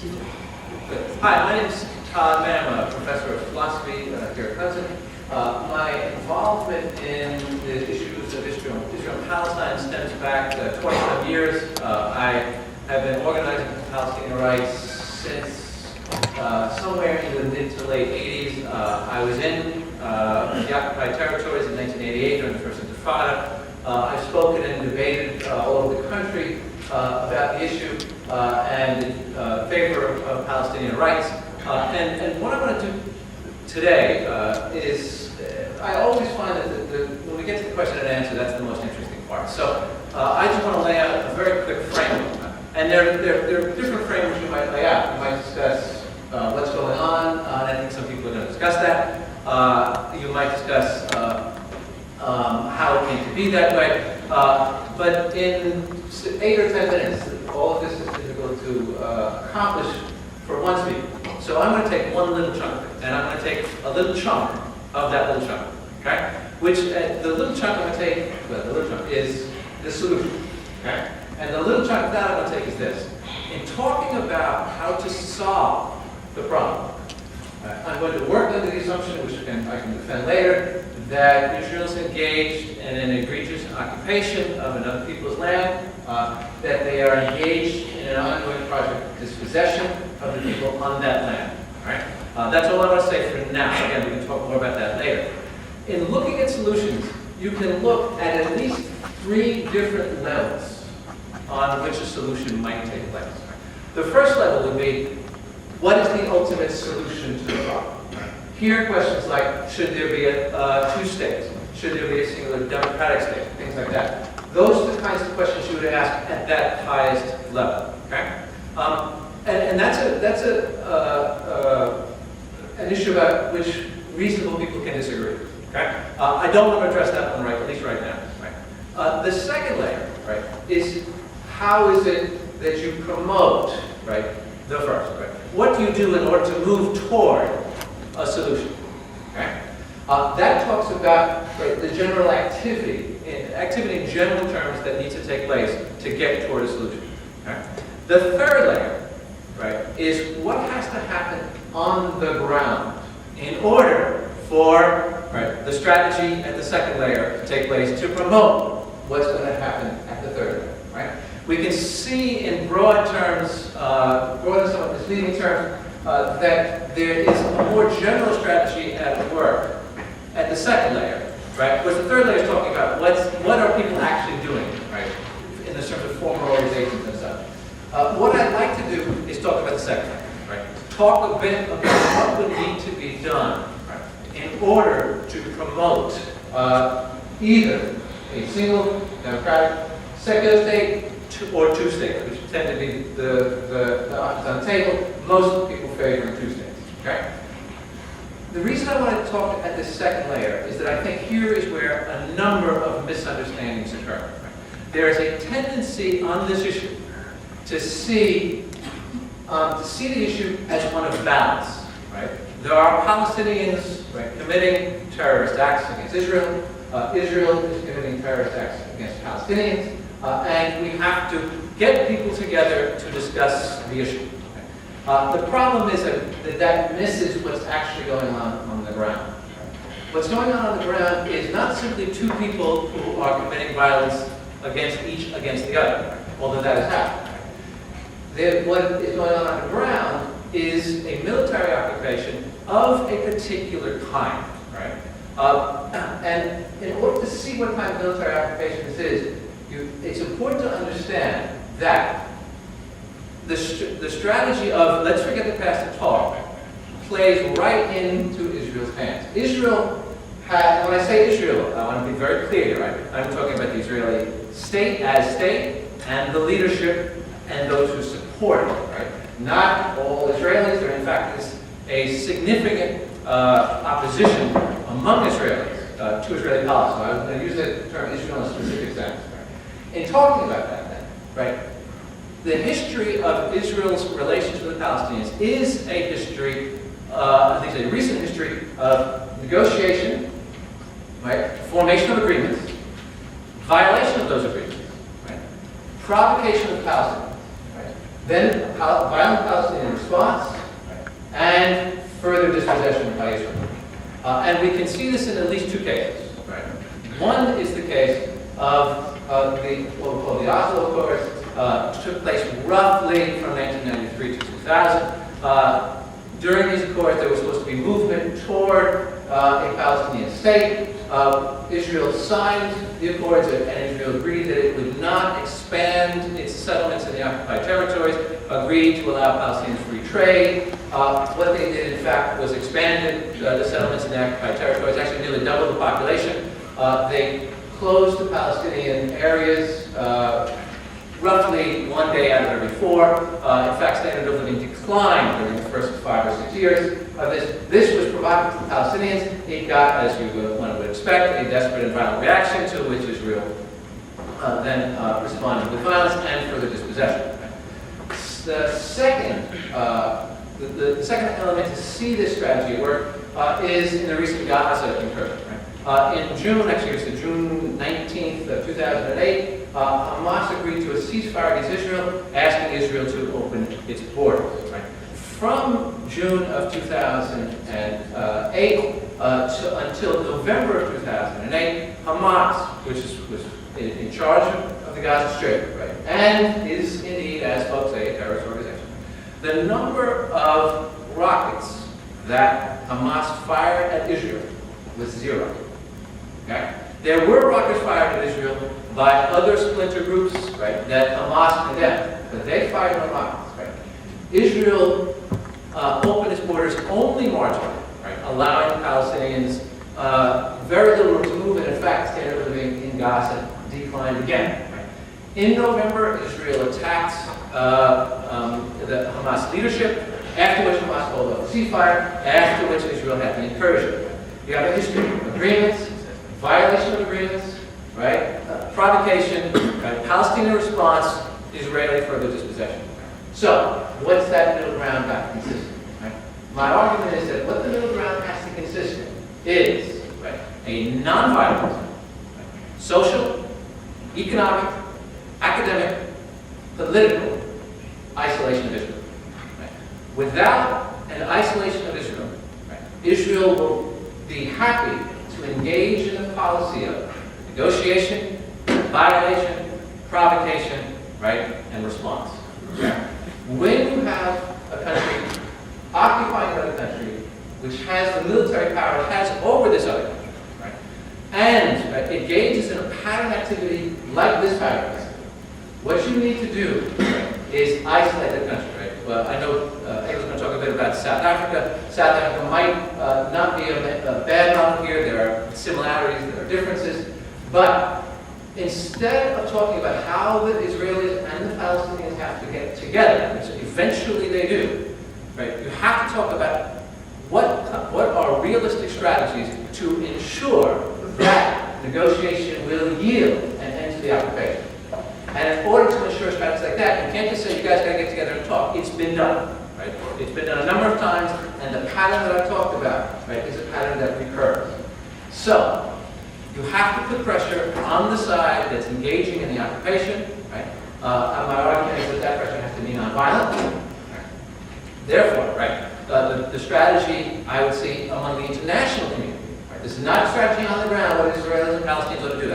Hi, my name is Todd May. I'm a professor of philosophy here at Clemson. My involvement in the issues of Israel and Palestine stems back 20-some years. I have been organizing for Palestinian rights since somewhere in the mid to late 80s. I was in the occupied territories in 1988 during the First Intifada. I've spoken and debated all over the country about the issue and in favor of Palestinian rights. And what I want to do today is, I always find that when we get to the question and answer, that's the most interesting part. So I just want to lay out a very quick framework. And there are different frameworks you might lay out. You might discuss what's going on, and I think some people are going to discuss that. You might discuss how it came to be that way. But in 8 or 10 minutes, all of this is difficult to accomplish for one speaker. So I'm going to take one little chunk of it, and I'm going to take a little chunk of that little chunk, okay? Which, the little chunk I'm going to take, well, the little chunk is the solution, okay? And the little chunk of that I'm going to take is this. In talking about how to solve the problem, I'm going to work under the assumption, which I can defend later, that Israel's engaged in an egregious occupation of another people's land, that they are engaged in an ongoing project of dispossession of the people on that land. All right? That's all I want to say for now. Again, we can talk more about that later. In looking at solutions, you can look at least 3 different levels on which a solution might take place. The first level would be, what is the ultimate solution to the problem? Here, questions like, should there be 2 states? Should there be a singular democratic state? Things like that. Those are the kinds of questions you would ask at that highest level. Okay? And that's an issue about which reasonable people can disagree. Okay? I don't want to address that one at least right now. Right? The second layer, right, is how is it that you promote, right, the first, right? What do you do in order to move toward a solution? Okay? That talks about, right, the general activity in general terms that needs to take place to get toward a solution. Okay? The third layer, right, is what has to happen on the ground in order for, right, the strategy at the second layer to take place to promote what's going to happen at the third layer. Right? We can see in broad terms, broad and somewhat misleading terms, that there is a more general strategy at work at the second layer, right? Whereas the third layer is talking about what are people actually doing, right? In the terms of formal organizations and such. What I'd like to do is talk about the second layer, right? Talk a bit about what would need to be done, right, in order to promote either a single democratic secular state or 2 states, which tend to be the options on the table. Most people favor 2 states. Okay? The reason I want to talk at this second layer is that I think here is where a number of misunderstandings occur. Right? There is a tendency on this issue to see the issue as one of balance. Right? There are Palestinians, right, committing terrorist acts against Israel. Israel is committing terrorist acts against Palestinians. And we have to get people together to discuss the issue. The problem is that misses what's actually going on the ground. What's going on the ground is not simply 2 people who are committing violence against the other, although that is happening. What is going on the ground is a military occupation of a particular kind. Right? And in order to see what kind of military occupation this is, it's important to understand that the strategy of let's forget the past and talk plays right into Israel's hands. Israel had, when I say Israel, I want to be very clear, right? I'm talking about the Israeli state as state and the leadership and those who support it, right? Not all Israelis. There, in fact, is a significant opposition among Israelis to Israeli policy. So I'm going to use the term Israel in a specific sense. In talking about that, then, right, the history of Israel's relations with the Palestinians is a history, at least a recent history, of negotiation, right, formation of agreements, violation of those agreements, right, provocation of Palestinians, right, then a violent Palestinian response, and further dispossession by Israel. And we can see this in at least two cases. Right? One is the case of what we call the Oslo Accords, which took place roughly from 1993 to 2000. During these accords, there was supposed to be movement toward a Palestinian state. Israel signed the accords, and Israel agreed that it would not expand its settlements in the occupied territories, agreed to allow Palestinians free trade. What they did, in fact, was expanded the settlements in the occupied territories, actually nearly doubled the population. They closed the Palestinian areas roughly 1 day out of every 4. In fact, standard of living declined during the first 5 or 6 years of this. This was provocative to the Palestinians. It got, as one would expect, a desperate and violent reaction to which Israel then responded with violence and further dispossession. The second, the second element to see this strategy at work is in the recent Gaza incursion. In June, actually it was the June 19th of 2008, Hamas agreed to a ceasefire against Israel, asking Israel to open its borders. Right? From June of 2008 until November of 2008, Hamas, which was in charge of the Gaza Strip, right, and is indeed, as folks say, a terrorist organization. The number of rockets that Hamas fired at Israel was 0. Okay? There were rockets fired at Israel by other splinter groups, right, that Hamas condemned, but they fired no rockets. Right? Israel opened its borders only marginally, right, allowing Palestinians very little room to move, and in fact, standard of living in Gaza declined again. Right? In November, Israel attacked the Hamas leadership, after which Hamas called off a ceasefire, after which Israel had the incursion. You have a history of agreements, violation of agreements, right? Provocation, right? Palestinian response, Israeli further dispossession. So, what's that middle ground got to consist of? Right? My argument is that what the middle ground has to consist of is, right, a non-violent, right, social, economic, academic, political isolation of Israel. Right? Without an isolation of Israel, right, Israel will be happy to engage in a policy of negotiation, violation, provocation, right, and response. Okay? When you have a country occupying another country, which has the military power it has over this other country, right, and engages in a pattern activity like this pattern activity, what you need to do, right, is isolate the country. Right? Well, I know Abel's going to talk a bit about South Africa. South Africa might not be a bad model here. There are similarities, there are differences. But instead of talking about how the Israelis and the Palestinians have to get together, which eventually they do, right, you have to talk about what are realistic strategies to ensure that negotiation will yield an end to the occupation. And in order to ensure strategies like that, you can't just say you guys got to get together and talk. It's been done. Right? It's been done a number of times, and the pattern that I talked about, right, is a pattern that recurs. So, you have to put pressure on the side that's engaging in the occupation. Right? My argument is that pressure has to be nonviolent. Right? Therefore, right, the strategy I would see among the international community. Right? This is not a strategy on the ground, what Israelis and Palestinians ought to do.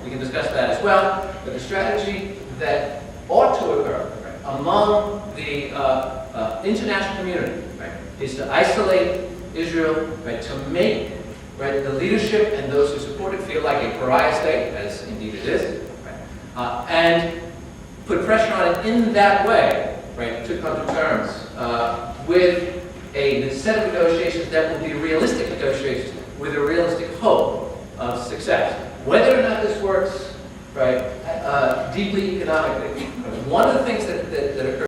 We can discuss that as well. But the strategy that ought to occur, right, among the international community, right, is to isolate Israel, right, to make, right, the leadership and those who support it feel like a pariah state, as indeed it is, right, and put pressure on it in that way, right, to come to terms with a set of negotiations that will be realistic negotiations with a